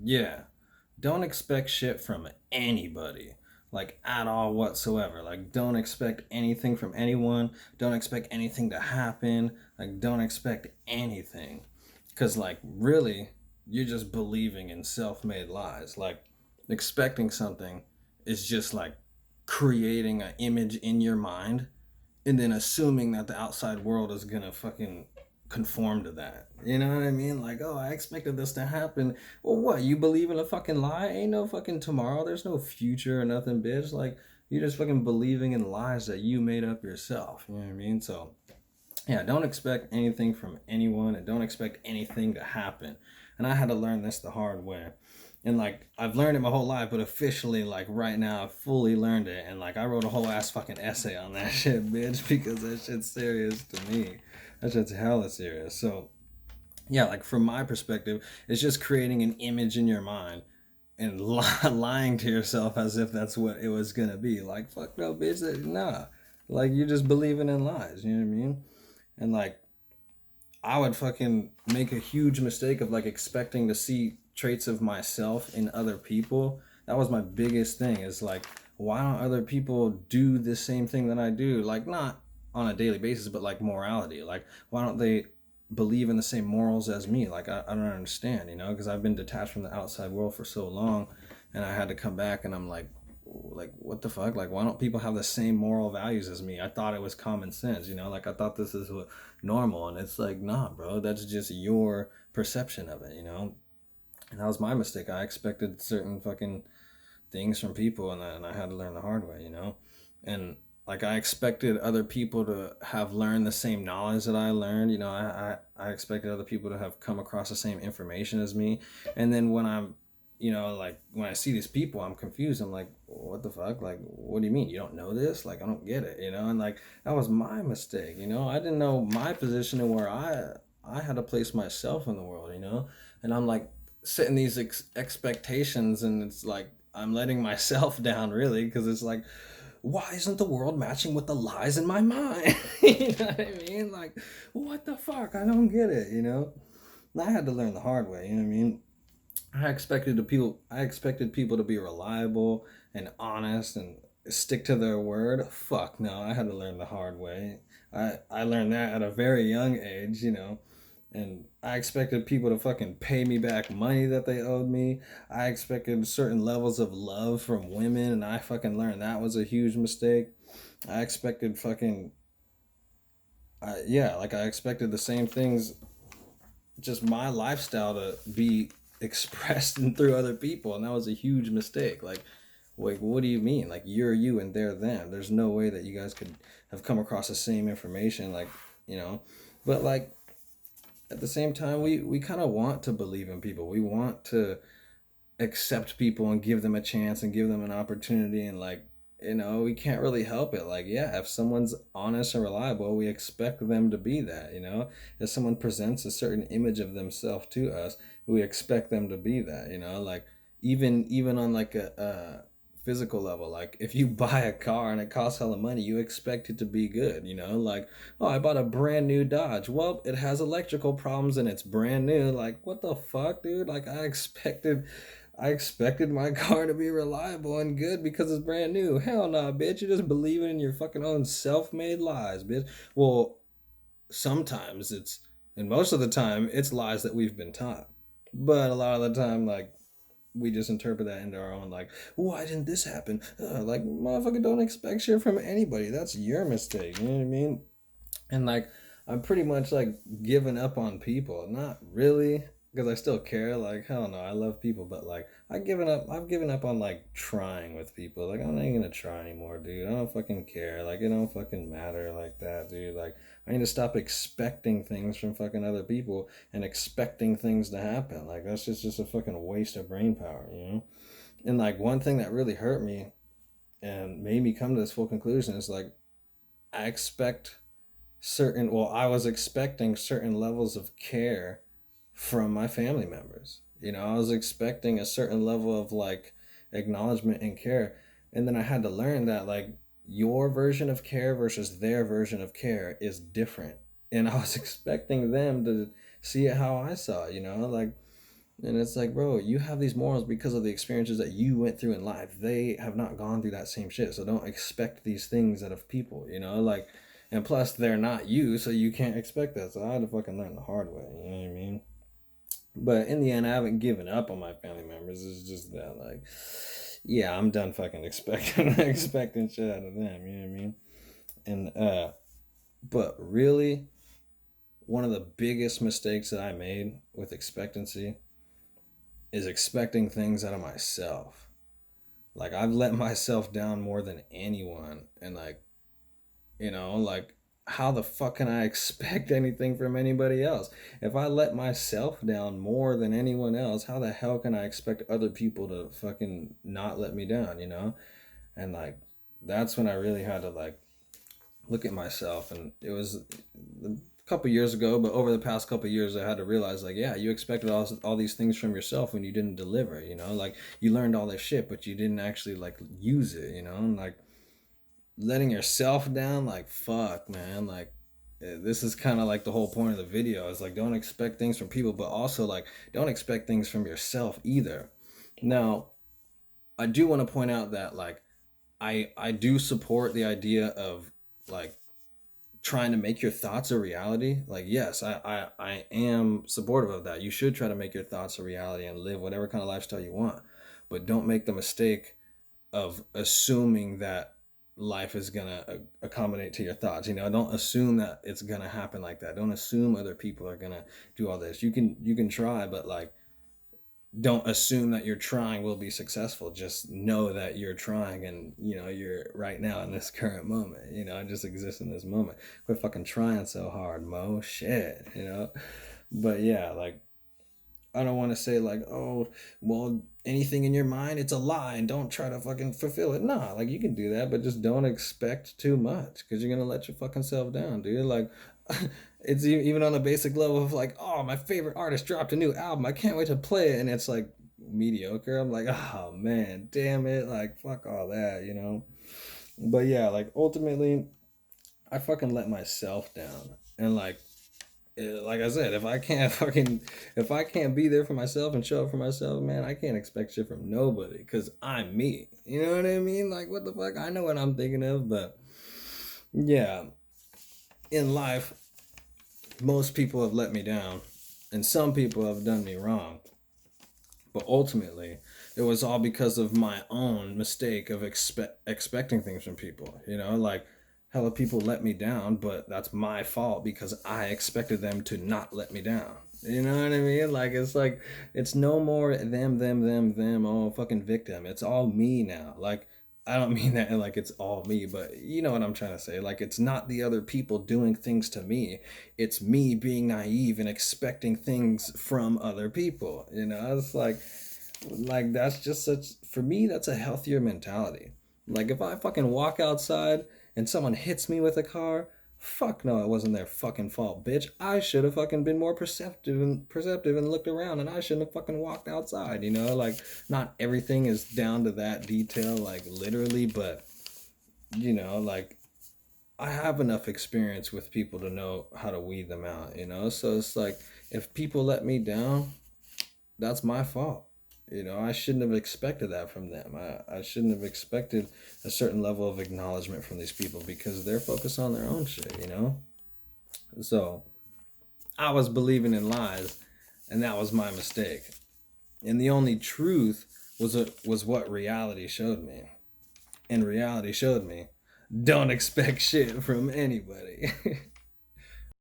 Yeah. Don't expect shit from anybody. Like at all whatsoever. Like don't expect anything from anyone. Don't expect anything to happen. Like don't expect anything. Cause like really, you're just believing in self-made lies. Like expecting something is just like creating an image in your mind and then assuming that the outside world is gonna fucking conform to that. You know what I mean? Like, oh, I expected this to happen. Well, what? You believe in a fucking lie? Ain't no fucking tomorrow. There's no future or nothing, bitch. Like, you're just fucking believing in lies that you made up yourself. You know what I mean? So, yeah, don't expect anything from anyone and don't expect anything to happen. And I had to learn this the hard way. And like I've learned it my whole life, but officially, like right now, I've fully learned it. And like I wrote a whole ass fucking essay on that shit, bitch, because that shit's serious to me. That shit's hella serious. So yeah, like from my perspective, it's just creating an image in your mind and lying to yourself as if that's what it was gonna be. Like fuck no, bitch. Nah, like you're just believing in lies. You know what I mean? And like I would fucking make a huge mistake of like expecting to see traits of myself in other people. That was my biggest thing is like, why don't other people do the same thing that I do? Like, not on a daily basis, but like morality. Like, why don't they believe in the same morals as me? Like, I don't understand, you know, because I've been detached from the outside world for so long and I had to come back and I'm like what the fuck, like why don't people have the same moral values as me? I thought it was common sense, you know, like I thought this is what normal, and it's like nah, bro, that's just your perception of it, you know. And that was my mistake. I expected certain fucking things from people, and I had to learn the hard way, you know. And like I expected other people to have learned the same knowledge that I learned, you know. I expected other people to have come across the same information as me, and then when I'm, you know, like when I see these people, I'm confused. I'm like, what the fuck? Like, what do you mean you don't know this? Like, I don't get it, you know. And like that was my mistake, you know. I didn't know my position and where I had to place myself in the world, you know. And I'm like setting these expectations, and it's like I'm letting myself down really, because it's like, why isn't the world matching with the lies in my mind? You know what I mean? Like, what the fuck? I don't get it, you know? And I had to learn the hard way, you know what I mean? I expected people to be reliable and honest and stick to their word. Fuck no, I had to learn the hard way. I learned that at a very young age, you know. And I expected people to fucking pay me back money that they owed me. I expected certain levels of love from women, and I fucking learned that was a huge mistake. I expected fucking, yeah, like I expected the same things, just my lifestyle to be expressed and through other people, and that was a huge mistake. Like, wait, what do you mean? Like, you're you and they're them. There's no way that you guys could have come across the same information, like, you know. But like at the same time, we kind of want to believe in people. We want to accept people and give them a chance and give them an opportunity, and like, you know, we can't really help it. Like, yeah, if someone's honest and reliable, we expect them to be that, you know. If someone presents a certain image of themselves to us, we expect them to be that, you know. Like even on like a physical level, like if you buy a car and it costs hella money, you expect it to be good, you know. Like, oh, I bought a brand new Dodge, well, it has electrical problems and it's brand new. Like, what the fuck, dude? Like, I expected my car to be reliable and good because it's brand new. Hell nah, bitch. You're just believing in your fucking own self-made lies, bitch. Well, sometimes it's, and most of the time, it's lies that we've been taught. But a lot of the time, like, we just interpret that into our own, like, why didn't this happen? Like, motherfucker, don't expect shit from anybody. That's your mistake. You know what I mean? And like I'm pretty much like giving up on people. Not really, because I still care. Like hell no, I love people, but like I've given up on like trying with people. Like I'm not even gonna try anymore, dude. I don't fucking care. Like it don't fucking matter like that, dude. Like I need to stop expecting things from fucking other people and expecting things to happen. Like that's just a fucking waste of brain power, you know? And like one thing that really hurt me and made me come to this full conclusion is like I expect certain, well, I was expecting certain levels of care from my family members. You know, I was expecting a certain level of like acknowledgement and care. And then I had to learn that like your version of care versus their version of care is different. And I was expecting them to see it how I saw it, you know, like And it's like, bro, you have these morals because of the experiences that you went through in life. They have not gone through that same shit. So don't expect these things out of people, you know? Like, and plus, they're not you, so you can't expect that. So I had to fucking learn the hard way, you know what I mean? But in the end, I haven't given up on my family members. It's just that, like, yeah, I'm done fucking expecting expecting shit out of them, you know what I mean? And, but really, one of the biggest mistakes that I made with expectancy is expecting things out of myself. Like I've let myself down more than anyone, and like, like how the fuck can I expect anything from anybody else? If I let myself down more than anyone else, how the hell can I expect other people to fucking not let me down, you know? And like that's when I really had to like look at myself, and it was a couple years ago, but over the past couple years I had to realize like, yeah, you expected all these things from yourself when you didn't deliver, like you learned all this shit but you didn't actually like use it, and like letting yourself down, like fuck man, like this is kind of like the whole point of the video is like don't expect things from people, but also like don't expect things from yourself either. Now I do want to point out that like I do support the idea of like trying to make your thoughts a reality. Like yes, I am supportive of that. You should try to make your thoughts a reality and live whatever kind of lifestyle you want, but don't make the mistake of assuming that life is gonna accommodate to your thoughts. Don't assume that it's gonna happen like that. Don't assume other people are gonna do all this. You can try, but like don't assume that you're trying will be successful. Just know that you're trying, and you're right now in this current moment. Just exist in this moment. Quit fucking trying so hard, Mo. Shit. But yeah, like I don't want to say like, oh, well, anything in your mind, it's a lie, and don't try to fucking fulfill it. Nah, like you can do that, but just don't expect too much because you're gonna let your fucking self down, dude. Like, it's even on the basic level of like, oh, my favorite artist dropped a new album. I can't wait to play it, and it's like mediocre. I'm like, oh man, damn it, like fuck all that. But yeah, like ultimately, I fucking let myself down, and like I said, if I can't be there for myself and show up for myself, man, I can't expect shit from nobody because I'm me. You know what I mean? Like, what the fuck? I know what I'm thinking of, but yeah, in life, most people have let me down, and some people have done me wrong. But ultimately, it was all because of my own mistake of expecting things from people. Like hella people let me down, but that's my fault because I expected them to not let me down. You know what I mean? Like it's no more them. Oh, fucking victim. It's all me now. Like I don't mean that like it's all me, but you know what I'm trying to say. Like it's not the other people doing things to me. It's me being naive and expecting things from other people. It's like that's just such for me that's a healthier mentality. Like if I fucking walk outside and someone hits me with a car, fuck no, it wasn't their fucking fault, bitch. I should have fucking been more perceptive and looked around, and I shouldn't have fucking walked outside. Like not everything is down to that detail, like literally, but like I have enough experience with people to know how to weed them out. So it's like if people let me down, that's my fault. I shouldn't have expected that from them. I shouldn't have expected a certain level of acknowledgement from these people because they're focused on their own shit. So I was believing in lies, and that was my mistake. And the only truth was what reality showed me. And reality showed me don't expect shit from anybody.